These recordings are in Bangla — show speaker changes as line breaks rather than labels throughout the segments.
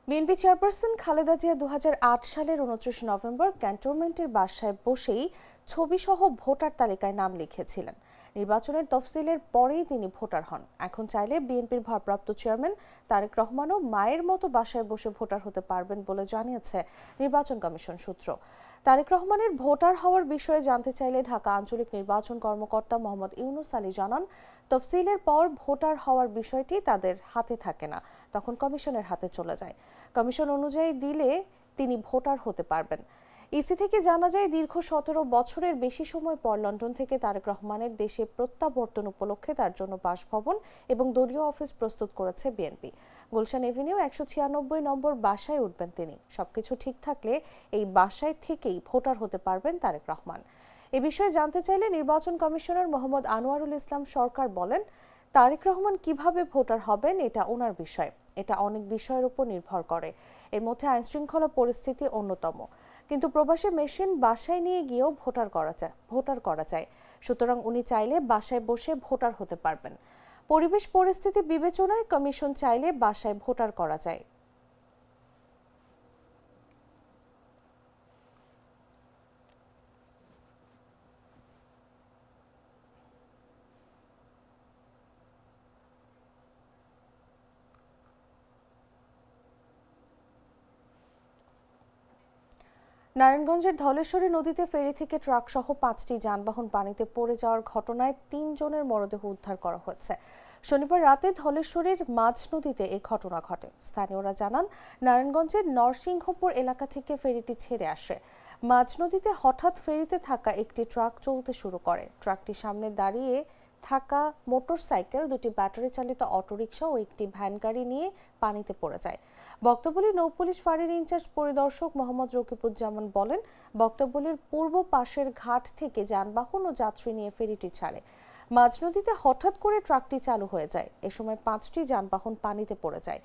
বিএনপি চেয়ারপারসন খালেদা জিয়া 2008 সালের 29 নভেম্বর ক্যান্টনমেন্টের বাসায় বসেই ছবিসহ ভোটার তালিকায় নাম লিখেছিলেন। নির্বাচনের তফসিলের পরেই তিনি ভোটার হন। এখন চাইলে বিএনপির ভারপ্রাপ্ত চেয়ারম্যান তারেক রহমানও মায়ের মতো বাসায় বসে ভোটার হতে পারবেন বলে জানিয়েছে নির্বাচন কমিশন সূত্র। তারেক রহমানের ভোটার হওয়ার বিষয়ে জানতে চাইলে ঢাকা আঞ্চলিক নির্বাচন কর্মকর্তা মোহাম্মদ ইউনুস আলী জানান, তফসিলের পর ভোটার হওয়ার বিষয়টি তাদের হাতে থাকে না, তখন কমিশনের হাতে চলে যায়। কমিশন অনুযায়ী দিলে তিনি ভোটার হতে পারবেন। ইসি থেকে জানা যায়, দীর্ঘ 17 বছরের বেশি সময় পর লন্ডন থেকে তারেক রহমানের দেশে প্রত্যাবর্তন উপলক্ষে তার জন্য বাসভবন এবং দলীয় অফিস প্রস্তুত করেছে বিএনপি। গুলশান এভিনিউ 196 নম্বর বাসায় উঠবেন তিনি। সবকিছু ঠিক থাকলে এই বাসায় থেকেই ভোটার হতে পারবেন তারেক রহমান। এ বিষয়ে জানতে চাইলে নির্বাচন কমিশনার মোহাম্মদ আনোয়ারুল ইসলাম সরকার বলেন, তারেক রহমান কিভাবে ভোটার হবেন এটা ওনার বিষয়। এটা অনেক বিষয়ের উপর নির্ভর করে, এর মধ্যে আইনশৃঙ্খলা পরিস্থিতি অন্যতম। কিন্তু প্রবাসী মেশিন বাসায় নিয়ে গিয়েও ভোটার করা যায়। সুতরাং উনি চাইলে বাসায় বসে ভোটার হতে পারবেন। পরিবেশ পরিস্থিতি বিবেচনায় কমিশন চাইলে বাসায় ভোটার করা যায়। নারায়ণগঞ্জের ধলেশ্বরী নদীতে ফেরি থেকে ট্রাকসহ 5টি যানবাহন পানিতে পড়ে যাওয়ার ঘটনায় 3 জনের মরদেহ উদ্ধার করা হয়েছে। শনিবার রাতে ধলেশ্বরীর মাঝ নদীতে এই ঘটনা ঘটে। স্থানীয়রা জানান, নারায়ণগঞ্জের নরসিংহপুর এলাকা থেকে ফেরিটি ছেড়ে আসে। মাঝ নদীতে হঠাৎ ফেরিতে থাকা একটি ট্রাক চলতে শুরু করে। ট্রাকটির সামনে দাঁড়িয়ে থাকা মোটরসাইকেল, 2টি ব্যাটারি চালিত অটোরিকশা ও একটি ভ্যান গাড়ি নিয়ে পানিতে পড়ে যায়। বক্তব্যলি নৌপুলিশ ফাঁড়ির ইনচার্জ পরিদর্শক মোহাম্মদ রকিবুজ্জামান বলেন, বক্তব্যলির পূর্ব পাশের ঘাট থেকে যানবাহন ও যাত্রী নিয়ে ফেরিটি ছাড়ে। মাঝ নদীতে হঠাৎ করে ট্রাকটি চালু হয়ে যায়। এ সময় 5টি যানবাহন পানিতে পড়ে যায়।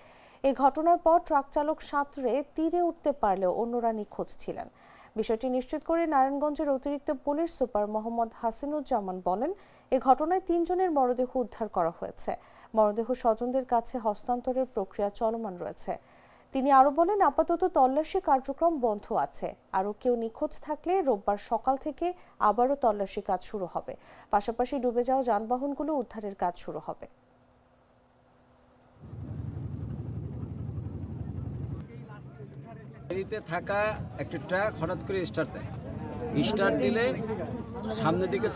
এই ঘটনার পর ট্রাক চালক সাঁতরে তীরে উঠতে পারলেও অন্যরা নিখোঁজ ছিলেন। বিষয়টি নিশ্চিত করে নারায়ণগঞ্জের অতিরিক্ত পুলিশ সুপার মোহাম্মদ হাসিনুজ্জামান বলেন, এ ঘটনায় 3 জনের মরদেহ উদ্ধার করা হয়েছে। মরদেহ স্বজনদের কাছে হস্তান্তরের প্রক্রিয়া চলমান রয়েছে। তিনি আরো বলেন, আপাতত তল্লাশি কার্যক্রম বন্ধ আছে। আরও কেউ নিখোঁজ থাকলে রোববার সকাল থেকে আবারও তল্লাশি কাজ শুরু হবে। পাশাপাশি ডুবে যাওয়া যানবাহনগুলো উদ্ধারের কাজ শুরু হবে।
ফেরিতে থাকা একটি ট্রাক হঠাৎ করে স্টার্ট দিলে সামনের দিকে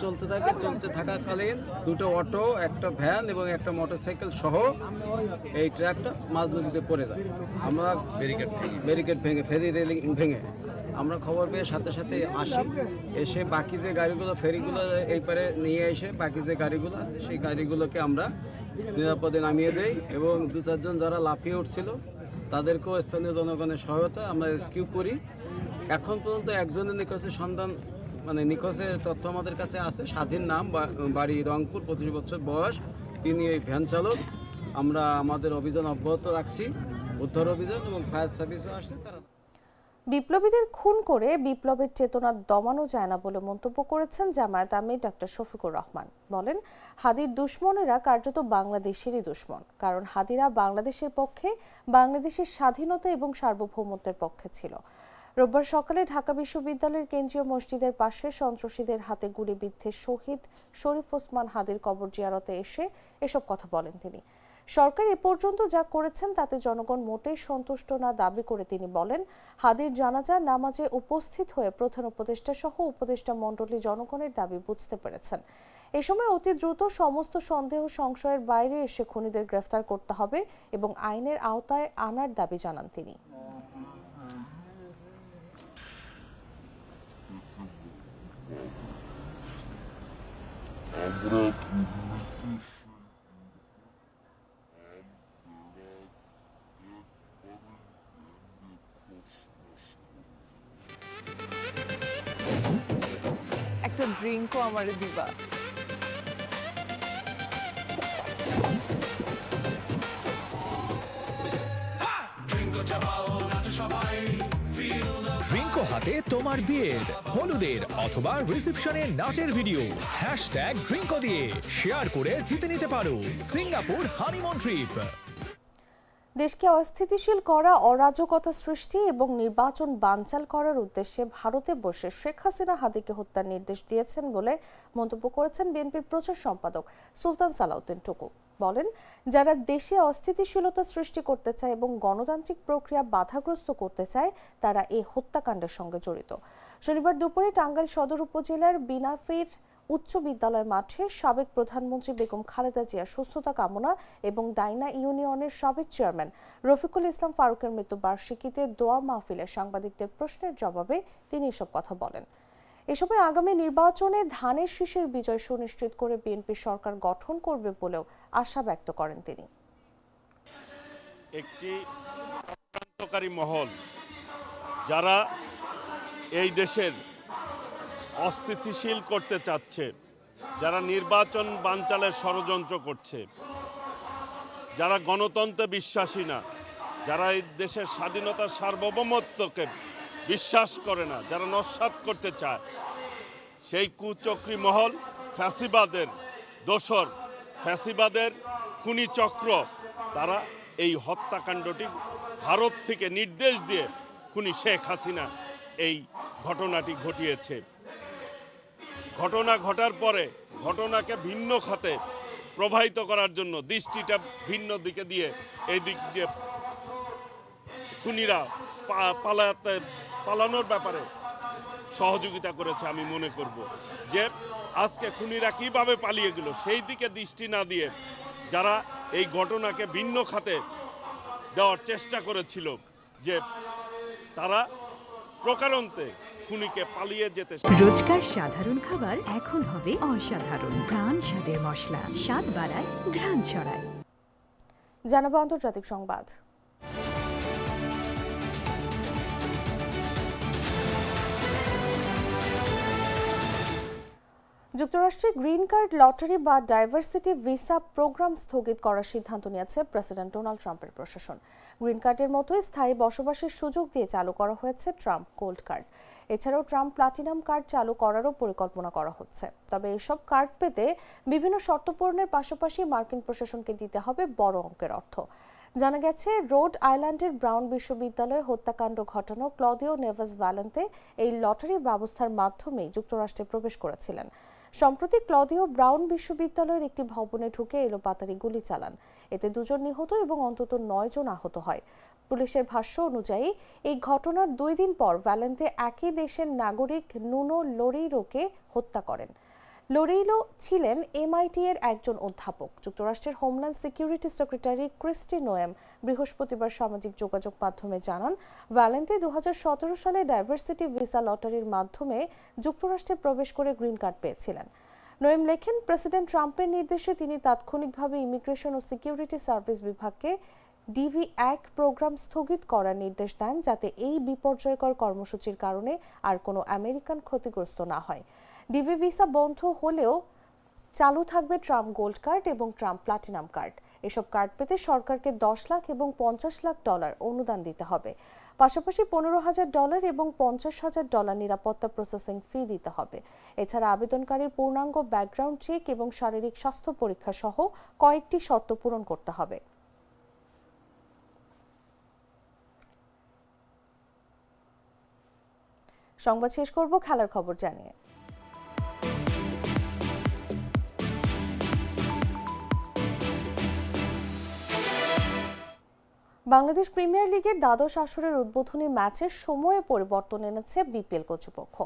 চলতে থাকাকালীন 2টো অটো, একটা ভ্যান এবং একটা মোটরসাইকেল সহ এই ট্রাকটা মাঝ নদীতে পড়ে যায়। আমরা ব্যারিকেড ভেঙে, ফেরি রেলিং ভেঙে আমরা খবর পেয়ে সাথে সাথে আসি। এসে বাকি যে গাড়িগুলো, ফেরিগুলো এই পারে নিয়ে এসে বাকি যে গাড়িগুলো আছে সেই গাড়িগুলোকে আমরা নিরাপদে নামিয়ে দেই এবং 2-4 জন যারা লাফিয়ে উঠছিল তাদেরকেও স্থানীয় জনগণের সহায়তা আমরা রেস্কিউ করি। এখন পর্যন্ত একজনের নিখোঁজের সন্ধান, নিখোঁজের তথ্য আমাদের কাছে আছে। স্বাধীন নাম, বাড়ি রংপুর, 25 বছর বয়স। তিনি এই ভ্যান চালক। আমরা আমাদের অভিযান অব্যাহত রাখছি, উদ্ধার অভিযান, এবং ফায়ার সার্ভিসও আসছে। তারা
বিপ্লবীদের খুন করে বিপ্লবের চেতনা দমানো যায় না বলে মন্তব্য করেছেন জামায়াত আমির ডক্টর শফিকুর রহমান। বলেন, হাদির দুশ্মনেরা কার্যত বাংলাদেশেরই দুশ্মন, কারণ হাদিরা বাংলাদেশের পক্ষে, বাংলাদেশের স্বাধীনতা এবং সার্বভৌমত্বের পক্ষে ছিল। রোববার সকালে ঢাকা বিশ্ববিদ্যালয়ের কেন্দ্রীয় মসজিদের পাশে সন্ত্রাসীদের হাতে গুলিবিদ্ধ শহীদ শরীফ ওসমান হাদির কবর জিয়ারতে এসে এসব কথা বলেন তিনি। সরকার এ পর্যন্ত যা করেছেন তাতে জনগণ মোটেই সন্তুষ্ট না দাবি করে তিনি বলেন, হাদির জানাজা নামাজে উপস্থিত হয়ে প্রধান উপদেষ্টা সহ উপদেষ্টা মণ্ডলী জনগণের দাবি বুঝতে পেরেছেন। এ সময় অতি দ্রুত সমস্ত সন্দেহ সংশয়ের বাইরে এসে খুনিদের গ্রেফতার করতে হবে এবং আইনের আওতায় আনার দাবি জানান তিনি।
একটা ড্রিঙ্কও আমারে দিবা?
ড্রিঙ্কো হাতে তোমার বিয়ের, হলুদের অথবা রিসেপশনে নাচের ভিডিও #ড্রিঙ্কো দিয়ে শেয়ার করে জিতে নিতে পারো সিঙ্গাপুর হানিমুন ট্রিপ।
দেশকে অস্থিতিশীল করা, অরাজকতা সৃষ্টি এবং নির্বাচন বানচাল করার উদ্দেশ্যে ভারতে বসে শেখ হাসিনা হাদিকে হত্যার নির্দেশ দিয়েছেন বলে মন্তব্য করেছেন বিএনপির প্রচার সম্পাদক সুলতান সালাউদ্দিন টুকু। বলেন, যারা দেশে অস্থিতিশীলতা সৃষ্টি করতে চায় এবং গণতান্ত্রিক প্রক্রিয়া বাধাগ্রস্ত করতে চায় তারা এই হত্যাকাণ্ডের সঙ্গে জড়িত। শনিবার দুপুরে টাঙ্গাইল সদর উপজেলার বিনাফির উচ্চ বিদ্যালয় মাঠে সাবেক প্রধানমন্ত্রী বেগম খালেদা জিয়ার সুস্থতা কামনা এবং ডাইনা ইউনিয়নের সাবেক চেয়ারম্যান রফিকুল ইসলাম ফারুকের মৃত্যুবার্ষিকীতে দোয়া মাহফিলে সাংবাদিকদের প্রশ্নের জবাবে তিনি এসব কথা বলেন। এ সময় আগামী নির্বাচনে ধানের শীষের বিজয় সুনিশ্চিত করে বিএনপি সরকার গঠন করবে বলেও আশা ব্যক্ত করেন তিনি।
একটি চক্রান্তকারী মহল যারা এই দেশের অস্থিতিশীল করতে চাচ্ছে, যারা নির্বাচন বানচালের ষড়যন্ত্র করছে, যারা গণতন্ত্রে বিশ্বাসী না, যারা এই দেশের স্বাধীনতা সার্বভৌমত্বকে বিশ্বাস করে না, যারা নস্যাৎ করতে চায়, সেই কুচক্রী মহল, ফ্যাসিবাদের দোসর, ফ্যাসিবাদের খুনি চক্র, তারা এই হত্যাকাণ্ডটি ভারত থেকে নির্দেশ দিয়ে খুনি শেখ হাসিনা এই ঘটনাটি ঘটিয়েছে। ঘটনা ঘটার পরে ঘটনাকে ভিন্ন খাতে প্রবাহিত করার জন্য দৃষ্টিটা ভিন্ন দিকে দিয়ে এই দিক দিয়ে খুনিরা পালানোর ব্যাপারে সহযোগিতা করেছে। আমি মনে করব যে আজকে খুনিরা কিভাবে পালিয়ে গেল সেই দিকে দৃষ্টি না দিয়ে যারা এই ঘটনাকে ভিন্ন খাতে দেওয়ার চেষ্টা করেছিল, যে তারা প্রকারান্তে খুনিকে পালিয়ে যেতে।
রোজকার সাধারণ খাবার এখন হবে অসাধারণ। প্রাণ স্বাদের মশলা, স্বাদ বাড়ায়, ঘ্রাণ ছড়ায়।
জানাবো আন্তর্জাতিক সংবাদ। যুক্তরাষ্ট্রে গ্রিন কার্ড লটারি বা ডাইভার্সিটি ভিসা প্রোগ্রাম স্থগিত করার সিদ্ধান্ত নিয়েছে প্রেসিডেন্ট ডোনাল্ড ট্রাম্পের প্রশাসন। গ্রিন কার্ডের মতোই স্থায়ী বসবাসের সুযোগ দিয়ে চালু করা হয়েছে ট্রাম্প গোল্ড কার্ড। এছাড়াও ট্রাম্প প্লাটিনাম কার্ড চালু করারও পরিকল্পনা করা হচ্ছে। তবে এসব কার্ড পেতে বিভিন্ন শর্ত পূরণের পাশাপাশি মার্কিন প্রশাসনকে দিতে হবে বড় অঙ্কের অর্থ। জানা গেছে, রোড আইল্যান্ডের ব্রাউন বিশ্ববিদ্যালয়ে হত্যাকাণ্ড ঘটানো ক্লদিও নেভাস ভ্যালেন্তে এই লটারি ব্যবস্থার মাধ্যমে যুক্তরাষ্ট্রে প্রবেশ করেছিলেন। সম্প্রতি ক্লদিও ব্রাউন বিশ্ববিদ্যালয়ের একটি ভবনে ঢুকে এলোপাতাড়ি গুলি চালান। এতে 2 জন নিহত এবং অন্তত 9 জন আহত হয়। পুলিশের ভাষ্য অনুযায়ী এই ঘটনার 2 দিন পর ভ্যালেন্তে একই দেশের নাগরিক নুনো লোরেইরোকে হত্যা করেন। লোরেইলো ছিলেন MIT এর একজন অধ্যাপক। যুক্তরাষ্ট্রের homeland security secretary Kristi Noem বৃহস্পতিবার সামাজিক যোগাযোগ মাধ্যমে জানান, ভ্যালেন্তে 2017 সালে ডাইভার্সিটি ভিসা লটারির মাধ্যমে যুক্তরাষ্ট্রে প্রবেশ করে গ্রিন কার্ড পেয়েছিলেন। নোয়েম লেখেন, প্রেসিডেন্ট ট্রাম্পের নির্দেশে তিনি তাৎক্ষণিকভাবে ইমিগ্রেশন ও সিকিউরিটি সার্ভিস বিভাগকে DV-1 প্রোগ্রাম স্থগিত করার নির্দেশ দেন, যাতে এই বিপর্যয়কর কর্মসূচির কারণে আর কোনো আমেরিকান ক্ষতিগ্রস্ত না হয়। DV ভিসা বন্ধ হলেও চালু থাকবে ট্রাম্প গোল্ড কার্ড এবং ট্রাম্প প্লাটিনাম কার্ড। এসব কার্ড পেতে সরকারকে $10 লাখ এবং $50 লাখ অনুদান দিতে হবে। পাশাপাশি $15,000 এবং $50,000 নিরাপত্তা প্রসেসিং ফি দিতে হবে। এছাড়া আবেদনকারীর পূর্ণাঙ্গ ব্যাকগ্রাউন্ড চেক এবং শারীরিক স্বাস্থ্য পরীক্ষা সহ কয়েকটি শর্ত পূরণ করতে হবে। সংবাদ শেষ করব খেলার খবর জানিয়ে। বাংলাদেশ প্রিমিয়ার লিগের দ্বাদশ আসরের উদ্বোধনী ম্যাচের সময়ে পরিবর্তন এনেছে বিপিএল কর্তৃপক্ষ।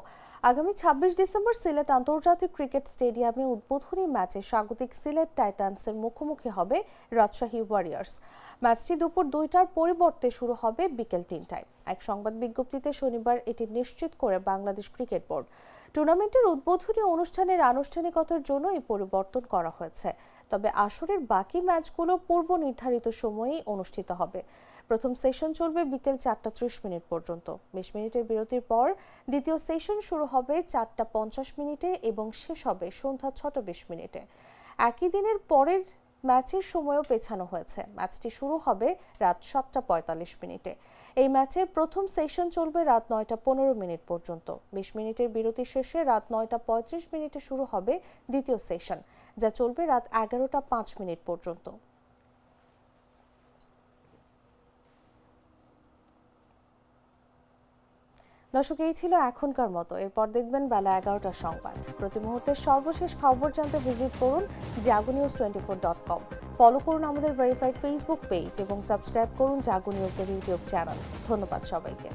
আগামী 26 ডিসেম্বর সিলেট আন্তর্জাতিক ক্রিকেট স্টেডিয়ামে উদ্বোধনী ম্যাচে স্বাগতিক সিলেট টাইটান্সের মুখোমুখি হবে রাজশাহী ওয়ারিয়র্স। ম্যাচটি দুপুর 2টার পরিবর্তে শুরু হবে বিকেল 3টায়। এক সংবাদ বিজ্ঞপ্তিতে শনিবার এটি নিশ্চিত করে বাংলাদেশ ক্রিকেট বোর্ড। টুর্নামেন্টের উদ্বোধনী অনুষ্ঠানের আনুষ্ঠানিকতার জন্য এই পরিবর্তন করা হয়েছে। তবে আসরের বাকি ম্যাচগুলো পূর্ব নির্ধারিত সময়েই অনুষ্ঠিত হবে। প্রথম সেশন চলবে বিকেল 4:30 পর্যন্ত। 20 মিনিটের বিরতির পর দ্বিতীয় সেশন শুরু হবে 4:50 এবং শেষ হবে সন্ধ্যা 6:20। একই দিনের পরের ম্যাচের সময়ও পেছানো হয়েছে। ম্যাচটি শুরু হবে রাত 7:45। এই ম্যাচের প্রথম সেশন চলবে রাত 9:15 পর্যন্ত। 20 মিনিটের বিরতি শেষে রাত 9:35 শুরু হবে দ্বিতীয় সেশন, যা চলবে রাত 11:05 পর্যন্ত। দর্শক, এই ছিল এখনকার মতো। এরপর দেখবেন বেলা 11টার সংবাদ। প্রতি মুহূর্তের সর্বশেষ খবর জানতে ভিজিট করুন jagunews24.com। ফলো করুন আমাদের ভেরিফাইড ফেসবুক পেজ এবং সাবস্ক্রাইব করুন জাগো নিউজের ইউটিউব চ্যানেল। ধন্যবাদ সবাইকে।